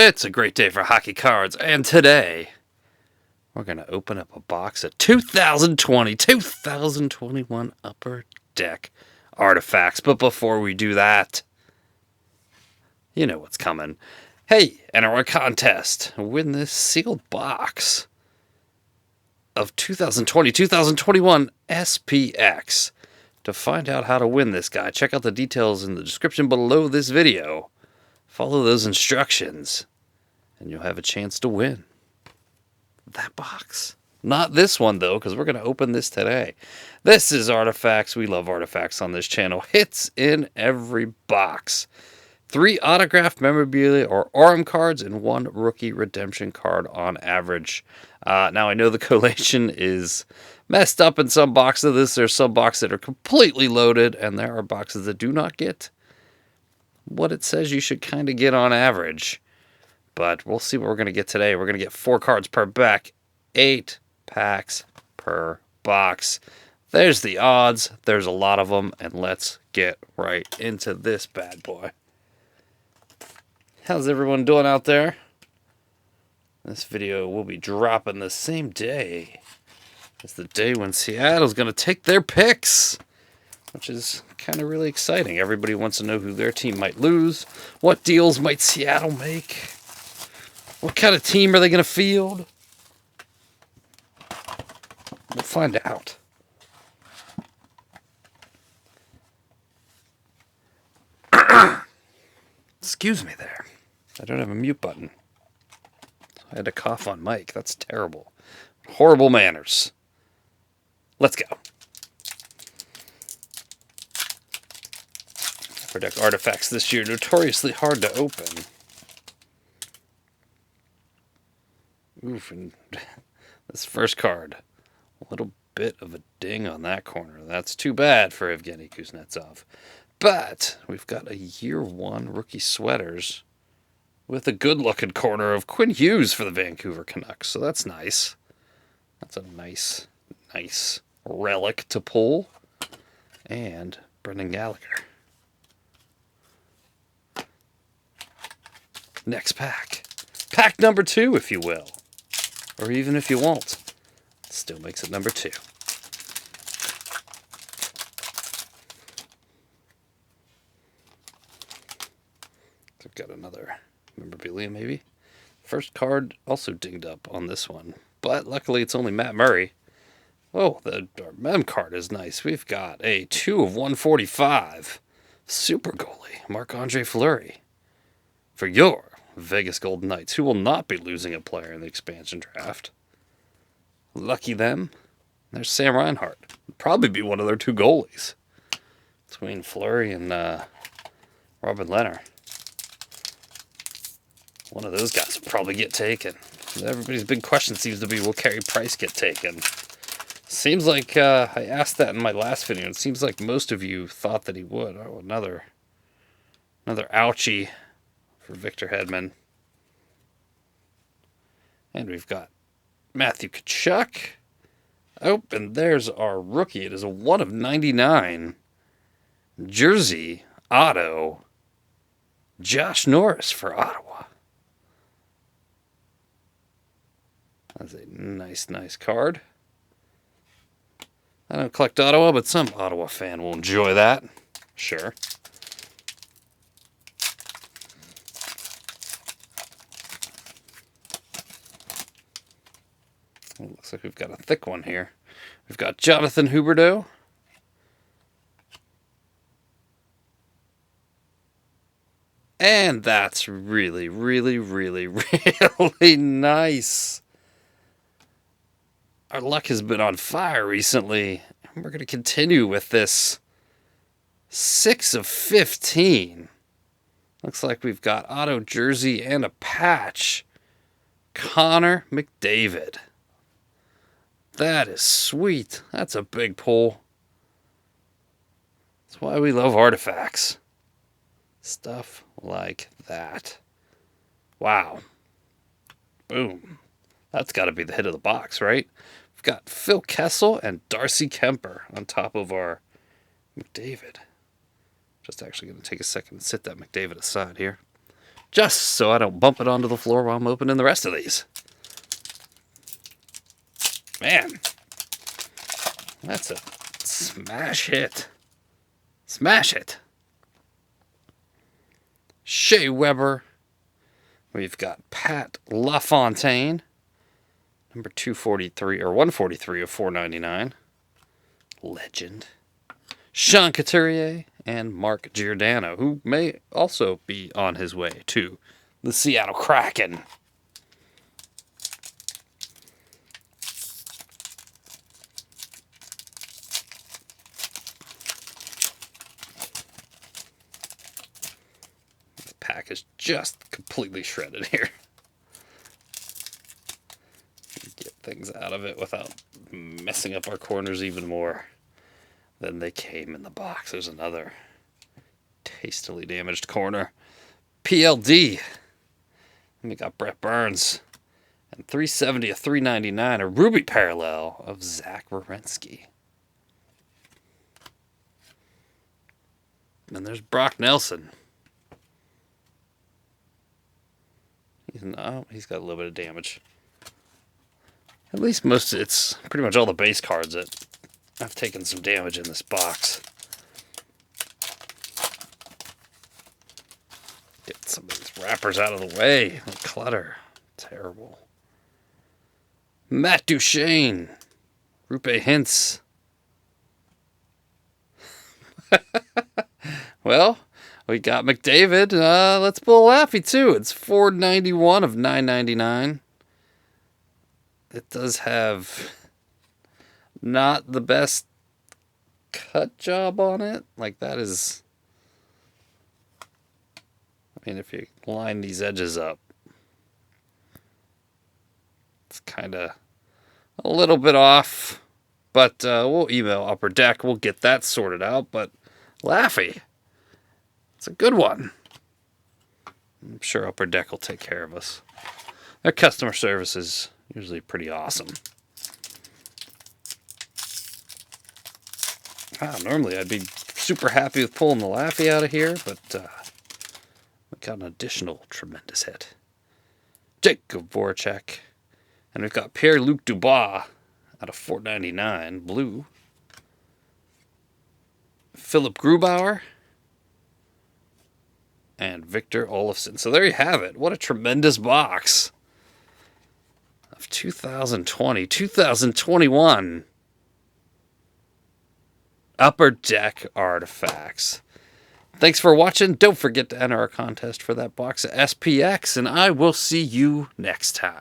It's a great day for hockey cards, and today we're going to open up a box of 2020-2021 Upper Deck artifacts. But before we do that, you know what's coming. Hey, enter our contest. Win this sealed box of 2020-2021 SPx. To find out how to win this guy, check out the details in the description below this video. Follow those instructions, and you'll have a chance to win that box. Not this one, though, because we're going to open this today. This is Artifacts. We love artifacts on this channel. Hits in every box. 3 autographed memorabilia or arm cards and 1 rookie redemption card on average. Now, I know the collation is messed up in some boxes of this. There's some boxes that are completely loaded, and there are boxes that do not get what it says you should kind of get on average. But we'll see what we're going to get today. We're going to get 4 cards per pack, 8 packs per box. There's the odds. There's a lot of them, and let's get right into this bad boy. How's everyone doing out there? This video will be dropping the same day as the day when Seattle's going to take their picks, which is kind of really exciting. Everybody wants to know who their team might lose. What deals might Seattle make? What kind of team are they going to field? We'll find out. Excuse me there. I don't have a mute button. I had to cough on mic. That's terrible. Horrible manners. Let's go. Upper Deck artifacts this year, notoriously hard to open. Oof, and this first card, a little bit of a ding on that corner. That's too bad for Evgeni Kuznetsov. But we've got a year 1 rookie sweaters with a good-looking corner of Quinn Hughes for the Vancouver Canucks. So that's nice. That's a nice relic to pull. And Brendan Gallagher. Next pack. Pack number 2, if you will. Or even if you won't. It still makes it number 2. So I've got another memorabilia, maybe. First card also dinged up on this one. But luckily it's only Matt Murray. Oh, our mem card is nice. We've got a 2 of 145. Super goalie, Marc-Andre Fleury. For your Vegas Golden Knights, who will not be losing a player in the expansion draft. Lucky them. There's Sam Reinhart. Probably be one of their 2 goalies. Between Fleury and Robin Lehner. One of those guys will probably get taken. Everybody's big question seems to be, will Carey Price get taken? Seems like I asked that in my last video. It seems like most of you thought that he would. Oh, another ouchie for Victor Hedman. And we've got Matthew Tkachuk. Oh, and there's our rookie. It is a 1 of 99. Jersey auto. Josh Norris for Ottawa. That's a nice card. I don't collect Ottawa, but some Ottawa fan will enjoy that. Sure. It looks like we've got a thick one here. We've got Jonathan Huberdeau. And that's really nice. Our luck has been on fire recently. And we're going to continue with this 6 of 15. Looks like we've got auto jersey and a patch. Connor McDavid. That is sweet. That's a big pull. That's why we love artifacts. Stuff like that. Wow. Boom. That's got to be the hit of the box, right? We've got Phil Kessel and Darcy Kemper on top of our McDavid. Just actually going to take a second and sit that McDavid aside here. just so I don't bump it onto the floor while I'm opening the rest of these. Man, that's a smash hit. Smash it. Shea Weber. We've got Pat LaFontaine. Number 243 or 143 of 499. Legend. Sean Couturier and Mark Giordano, who may also be on his way to the Seattle Kraken. The pack is just completely shredded here. Get things out of it without messing up our corners even more than they came in the box. There's another tastily damaged corner. PLD. And we got Brett Burns. And 370 of 399, a Ruby parallel of Zach Werenski. And there's Brock Nelson. He's got a little bit of damage. At least it's pretty much all the base cards that I've taken some damage in this box. Get some of these wrappers out of the way. The clutter. Terrible. Matt Duchene. Rupe Hintz. Well, we got McDavid. Let's pull Laffy too. It's 491 of 999. It does have not the best cut job on it. Like that is, I mean, if you line these edges up, it's kind of a little bit off. But we'll email Upper Deck. We'll get that sorted out. But Laffy, it's a good one. I'm sure Upper Deck will take care of us. Their customer service is usually pretty awesome. Normally I'd be super happy with pulling the Laffy out of here, but we got an additional tremendous hit. Jacob Voracek. And we've got Pierre-Luc Dubois out of 499, blue. Philip Grubauer. And Victor Olofsson. So there you have it. What a tremendous box. Of 2020, 2021 Upper Deck Artifacts. Thanks for watching. Don't forget to enter our contest for that box of SPX, and I will see you next time.